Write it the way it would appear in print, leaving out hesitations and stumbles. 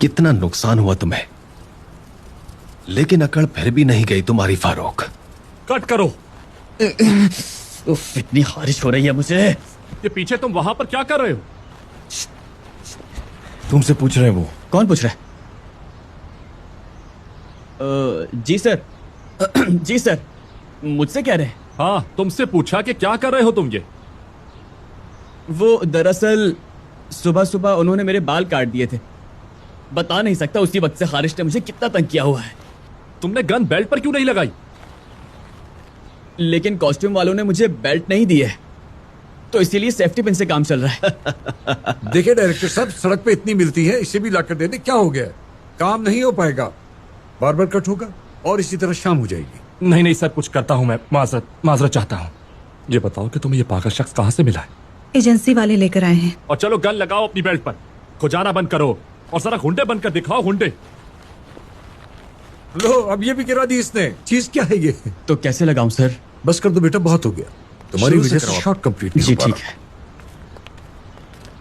कितना नुकसान हुआ तुम्हें, लेकिन अकड़ फिर भी नहीं गई तुम्हारी फारूक। कट करो। उफ, इतनी खारिश हो रही है मुझे। ये पीछे तुम वहां पर क्या कर रहे हो? तुमसे पूछ रहे हैं वो। कौन पूछ रहा है? जी सर। जी सर, मुझसे कह रहे हैं? हाँ, तुमसे पूछा कि क्या कर रहे हो तुम ये? वो दरअसल सुबह सुबह उन्होंने मेरे बाल काट दिए थे। बता नहीं सकता उसी वक्त से खारिश ने मुझे कितना तंग किया हुआ है। तुमने गन बेल्ट पर क्यों नहीं लगाई? लेकिन कॉस्ट्यूम वालों ने मुझे बेल्ट नहीं दी है, तो इसीलिए सेफ्टी पिन से काम चल रहा है। देखिए डायरेक्टर साहब, सड़क पे इतनी मिलती है, इसे भी लाकर दे दे, क्या हो गया? काम नहीं हो पाएगा, बार बार कट होगा और इसी तरह शाम हो जाएगी। नहीं नहीं सर, कुछ करता हूँ मैं। माजरत चाहता हूँ। ये बताओ कि तुम्हें ये पागल शख्स कहाँ से मिला है? एजेंसी वाले लेकर आए हैं। और चलो गन लगाओ अपनी बेल्ट पर, खुजाना बंद करो और जरा घुंडे बनकर दिखाओ। घुंडे लो, अब ये भी गिरा दी इसने। चीज क्या है ये? तो कैसे लगाऊं सर? बस कर दो बेटा, बहुत हो गया। तुम्हारी शुरू से वजह से करो। शॉट कंप्लीट जी नहीं हो पा ठीक रहा। है।